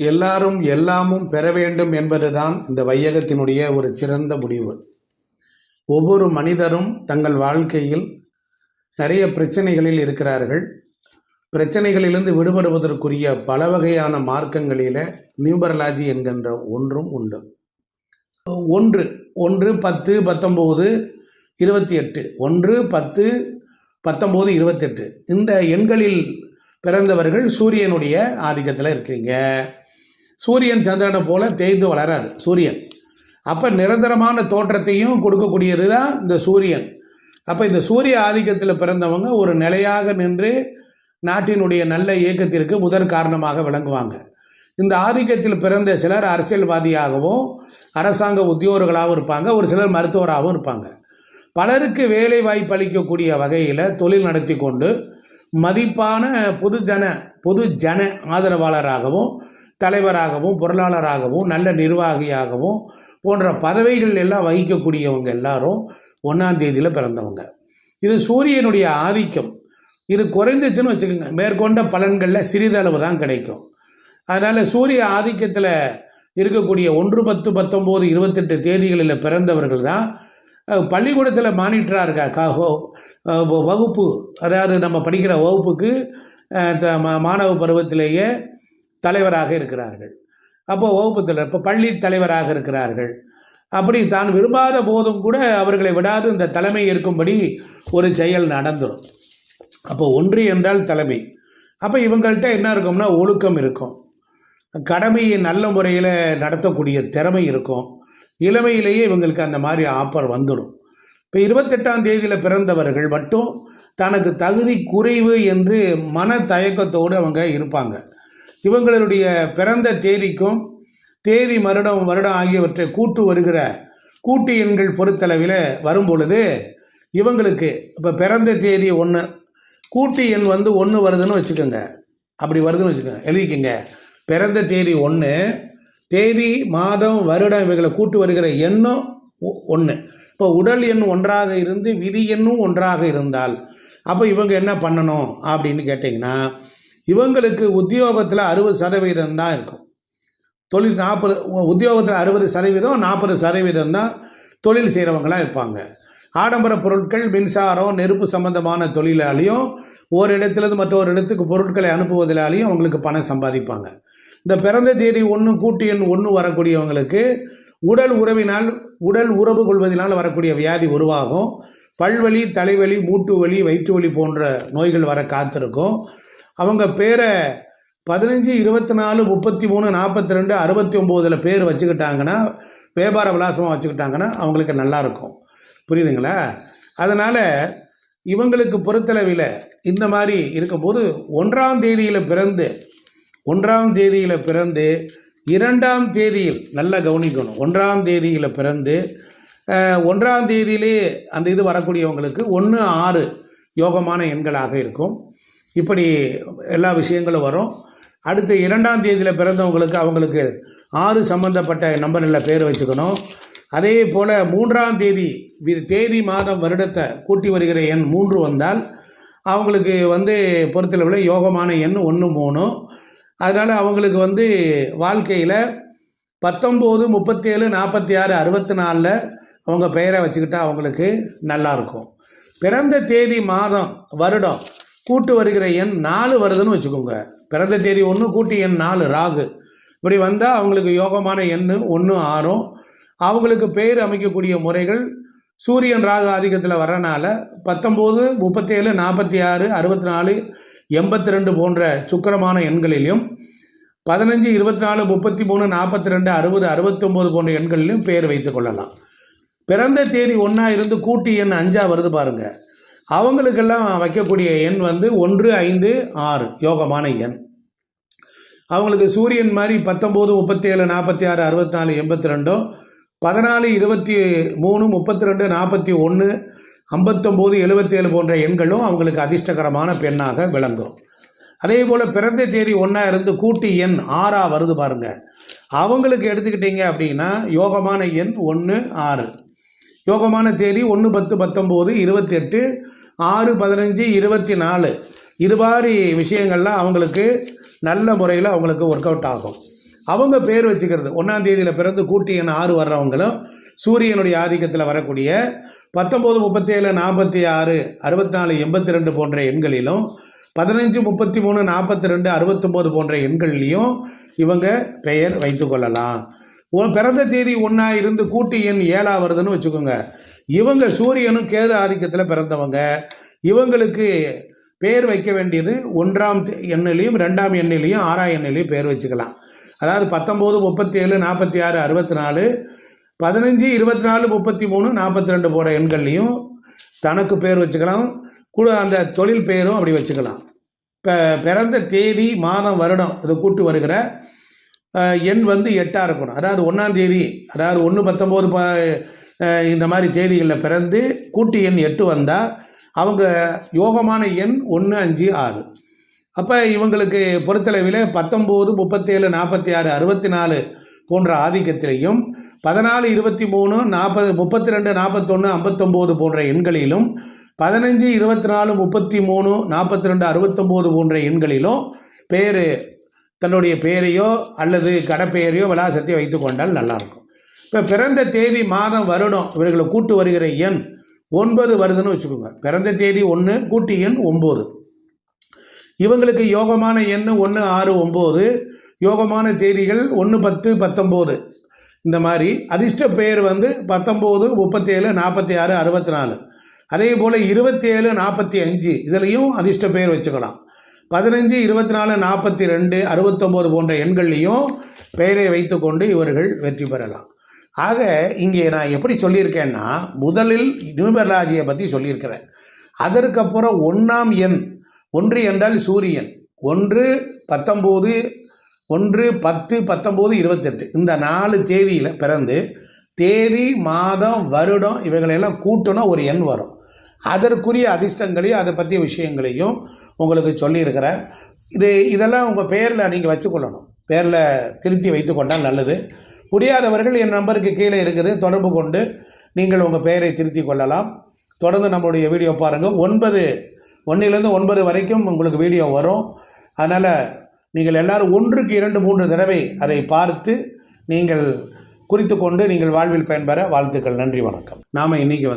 எல்லாரும் எல்லாமும் பெற வேண்டும் என்பதுதான் இந்த வையகத்தினுடைய ஒரு சிறந்த முடிவு. ஒவ்வொரு மனிதரும் தங்கள் வாழ்க்கையில் நிறைய பிரச்சனைகளில் இருக்கிறார்கள். பிரச்சனைகளிலிருந்து விடுபடுவதற்குரிய பல வகையான மார்க்கங்களில் நியூமராலஜி என்கின்ற ஒன்றும் உண்டு. 1 1 10 19 28 1 10 19 28 இந்த எண்களில் பிறந்தவர்கள் சூரியனுடைய ஆதிக்கத்தில் இருக்கிறீங்க. சூரியன் சந்திரனை போல தேய்ந்து வளராது சூரியன். அப்போ நிரந்தரமான தோற்றத்தையும் கொடுக்கக்கூடியது தான் இந்த சூரியன். அப்போ இந்த சூரிய ஆதிக்கத்தில் பிறந்தவங்க ஒரு நிலையாக நின்று நாட்டினுடைய நல்ல இயக்கத்திற்கு முதற் காரணமாக விளங்குவாங்க. இந்த ஆதிக்கத்தில் பிறந்த சிலர் அரசியல்வாதியாகவும் அரசாங்க உத்தியோகர்களாகவும் இருப்பாங்க, ஒரு சிலர் மருத்துவராகவும் இருப்பாங்க. பலருக்கு வேலை வாய்ப்பு அளிக்கக்கூடிய வகையில் தொழில் நடத்தி கொண்டு மதிப்பான பொதுஜன ஆதரவாளராகவும் தலைவராகவும் பொருளாளராகவும் நல்ல நிர்வாகியாகவும் போன்ற பதவிகள் எல்லாம் வகிக்கக்கூடியவங்க எல்லாரும் 1ஆம் தேதியில் பிறந்தவங்க. இது சூரியனுடைய ஆதிக்கம். இது குறைந்துச்சுன்னு வச்சுக்கோங்க, மேற்கொண்ட பலன்களில் சிறிதளவு தான் கிடைக்கும். அதனால் சூரிய ஆதிக்கத்தில் இருக்கக்கூடிய 1 10 19 28 தேதிகளில் பிறந்தவர்கள் தான் பள்ளிக்கூடத்தில் மானிட்டராக இருக்கா வகுப்பு, அதாவது நம்ம படிக்கிற வகுப்புக்கு மாணவ பருவத்திலேயே தலைவராக இருக்கிறார்கள். அப்போது வகுப்பத்தில் இப்போ பள்ளி தலைவராக இருக்கிறார்கள். அப்படி தான் விரும்பாத போதும் கூட அவர்களை விடாது இந்த தலைமை இருக்கும்படி ஒரு செயல் நடந்துடும். அப்போ 1 என்றால் தலைமை. அப்போ இவங்கள்ட்ட என்ன இருக்கும்னா ஒழுக்கம் இருக்கும், கடமையை நல்ல முறையில் நடத்தக்கூடிய திறமை இருக்கும். இளமையிலேயே இவங்களுக்கு அந்த மாதிரி ஆஃபர் வந்துடும். இப்போ 28ஆம் தேதியில் பிறந்தவர்கள் மட்டும் தனக்கு தகுதி குறைவு என்று மன தயக்கத்தோடு அவங்க இருப்பாங்க. இவங்களுடைய பிறந்த தேதிக்கும் தேதி வருடம் ஆகியவற்றை கூட்டு வருகிற கூட்டு எண்கள் பொறுத்தளவில் வரும் பொழுது இவங்களுக்கு இப்போ பிறந்த தேதி 1 கூட்டு எண் 1 வருதுன்னு வச்சுக்கோங்க. அப்படி வருதுன்னு வச்சுக்கோங்க, எழுதிக்கோங்க. பிறந்த தேதி 1, தேதி மாதம் வருடம் இவைகளை கூட்டு வருகிற எண்ணும் 1. இப்போ உடல் எண் 1ஆக இருந்து விதி எண்ணும் 1ஆக இருந்தால் அப்போ இவங்க என்ன பண்ணணும் அப்படின்னு கேட்டிங்கன்னா, இவங்களுக்கு உத்தியோகத்தில் 60% தான் இருக்கும். தொழில் 40, உத்தியோகத்தில் 60%, 40% தான் தொழில் செய்கிறவங்களாம் இருப்பாங்க. ஆடம்பர பொருட்கள், மின்சாரம், நெருப்பு சம்பந்தமான தொழிலாலையும் ஒரு இடத்துலேருந்து மற்றொரு இடத்துக்கு பொருட்களை அனுப்புவதிலாலையும் அவங்களுக்கு பணம் சம்பாதிப்பாங்க. இந்த பிறந்த தேதி 1 கூட்டு எண் 1 வரக்கூடியவங்களுக்கு உடல் உறவு கொள்வதனால் வரக்கூடிய வியாதி உருவாகும். பல்வலி, தலைவலி, மூட்டு வலி, வயிற்று வலி போன்ற நோய்கள் வர காத்திருக்கும். அவங்க பேரை 15 24 33 42 69 பேர் வச்சுக்கிட்டாங்கன்னா, வியாபார விலாசமாக வச்சுக்கிட்டாங்கன்னா அவங்களுக்கு நல்லாயிருக்கும். புரியுதுங்களா? அதனால் இவங்களுக்கு பொறுத்தளவில் இந்த மாதிரி இருக்கும்போது 1ஆம் தேதியில் பிறந்து 2ஆம் தேதியில் நல்லா கவனிக்கணும். 1ஆம் தேதியில் பிறந்து 1ஆம் தேதியிலே அந்த இது வரக்கூடியவங்களுக்கு 1 6 யோகமான எண்களாக இருக்கும். இப்படி எல்லா விஷயங்களும் வரும். அடுத்து 2ஆம் தேதியில் பிறந்தவங்களுக்கு அவங்களுக்கு 6 சம்பந்தப்பட்ட நம்பரில் பேர் வச்சுக்கணும். அதே போல் 3ஆம் தேதி மாதம் வருடத்தை கூட்டி வருகிற எண் 3 வந்தால் அவங்களுக்கு பொறுத்தளவில் யோகமான எண் 1 3. அதனால் அவங்களுக்கு வாழ்க்கையில் 19 37 46 64 அவங்க பெயரை வச்சுக்கிட்டா அவங்களுக்கு நல்லாயிருக்கும். பிறந்த தேதி மாதம் வருடம் கூட்டு வருகிற எண் 4 வருதுன்னு வச்சுக்கோங்க. பிறந்த தேதி 1 கூட்டு எண் 4 ராகு. இப்படி வந்தால் அவங்களுக்கு யோகமான எண் 1 6. அவங்களுக்கு பெயர் அமைக்கக்கூடிய முறைகள் சூரியன் ராகு ஆதிக்கத்தில் வரனால 19 37 46 64 82 போன்ற சுக்கிரமான எண்களிலும் 15 24 33 42 60 69 போன்ற எண்களிலும் பெயர் வைத்து கொள்ளலாம். பிறந்த தேதி 1 இருந்து கூட்டு எண் 5 வருது பாருங்க. அவங்களுக்கெல்லாம் வைக்கக்கூடிய எண் 1 5 6 யோகமான எண். அவங்களுக்கு சூரியன் மாதிரி 19 37 46 64 82 14 23 32 41 59 77 போன்ற எண்களும் அவங்களுக்கு அதிர்ஷ்டகரமான பெண்ணாக விளங்கும். அதே போல் பிறந்த தேதி 1 இருந்து கூட்டு எண் 6 வருது பாருங்கள். அவங்களுக்கு எடுத்துக்கிட்டீங்க அப்படின்னா யோகமான எண் 1 6. யோகமான தேதி 1 10 19 28 6 15 24 இது மாதிரி விஷயங்கள்லாம் அவங்களுக்கு நல்ல முறையில் அவங்களுக்கு ஒர்க் அவுட் ஆகும். அவங்க பேர் வச்சுக்கிறது 1ஆம் தேதியில் பிறந்து கூட்டு எண் 6 வர்றவங்களும் சூரியனுடைய ஆதிக்கத்தில் வரக்கூடிய 19, 37, 46, 64, 82 போன்ற எண்களிலும் 15, 33, 42, 69 போன்ற எண்கள்லையும் இவங்க பெயர் வைத்து கொள்ளலாம். பிறந்த தேதி 1 இருந்து கூட்டு எண் 7 வருதுன்னு வச்சுக்கோங்க. இவங்க சூரியனும் கேது ஆதிக்கத்தில் பிறந்தவங்க. இவங்களுக்கு பேர் வைக்க வேண்டியது 1ஆம் எண்ணிலையும் 2ஆம் எண்ணிலையும் 6ஆம் எண்ணிலையும் பேர் வச்சுக்கலாம். அதாவது 19, 37, 46, 64, 15, 24, 33, 42 போன்ற எண்கள்லையும் தனக்கு பேர் வச்சுக்கலாம். கூட அந்த தொழில் பேரும் அப்படி வச்சுக்கலாம். இப்போ பிறந்த தேதி மாதம் வருடம் இது கூட்டு வருகிற எண் வந்து 8ஆக இருக்கணும். அதாவது 1ஆம் தேதி, அதாவது 1, 19 இந்த மாதிரி தேதிகளில் பிறந்து கூட்டு எண் 8 வந்தால் அவங்க யோகமான எண் 1, 5, 6. அப்போ இவங்களுக்கு பொறுத்தளவில் 19, 37, 46, 64 போன்ற ஆதிக்கத்திலையும் 14, 23, 40, 32, 41, 59 போன்ற எண்களிலும் 15, 24, 33, 42, 69 போன்ற எண்களிலும் பேர் தன்னுடைய பெயரையோ அல்லது கடப்பெயரையோ விலாசத்தையோ வைத்து கொண்டால் நல்லாயிருக்கும். இப்போ பிறந்த தேதி மாதம் வருடம் இவர்களை கூட்டு வருகிற எண் 9 வருதுன்னு வச்சுக்கோங்க. பிறந்த தேதி 1, கூட்டு எண் 9. இவங்களுக்கு யோகமான எண் 1, 6, 9. யோகமான தேதிகள் 1, 10, 19. இந்த மாதிரி அதிர்ஷ்ட பெயர் வந்து 19, 37, 46, 64. அதே போல் 27, 45 இதுலேயும் அதிர்ஷ்ட பெயர் வச்சுக்கலாம். 15, 24, 42, 69 போன்ற எண்கள்லையும் பெயரை வைத்துக்கொண்டு இவர்கள் வெற்றி பெறலாம். ஆக இங்கே நான் எப்படி சொல்லியிருக்கேன்னா, முதலில் நியூமராலஜியை பற்றி சொல்லியிருக்கிறேன். அதற்கப்புறம் 1ஆம் எண், 1 என்றால் சூரியன், 1, 19, 1, 10, 19, 28 இந்த 4 தேதியில் பிறந்து தேதி மாதம் வருடம் இவைகளெல்லாம் கூட்டினா ஒரு எண் வரும். அதற்குரிய அதிர்ஷ்டங்களையும் அதை பற்றிய விஷயங்களையும் உங்களுக்கு சொல்லியிருக்கிறேன். இதெல்லாம் உங்கள் பேரில் நீங்கள் வச்சுக்கொள்ளணும். பேரில் திருத்தி வைத்து கொண்டால் நல்லது. முடியாதவர்கள் என் நம்பருக்கு கீழே இருக்குது, தொடர்பு கொண்டு நீங்கள் உங்கள் பெயரை திருத்தி கொள்ளலாம். தொடர்ந்து நம்மளுடைய வீடியோ பாருங்கள். 1லேருந்து 9 வரைக்கும் உங்களுக்கு வீடியோ வரும். அதனால் நீங்கள் எல்லோரும் 1க்கு 2, 3 தடவை அதை பார்த்து நீங்கள் குறித்து கொண்டு நீங்கள் வாழ்வில் பயன்பெற வாழ்த்துக்கள். நன்றி, வணக்கம். நாம் இன்றைக்கி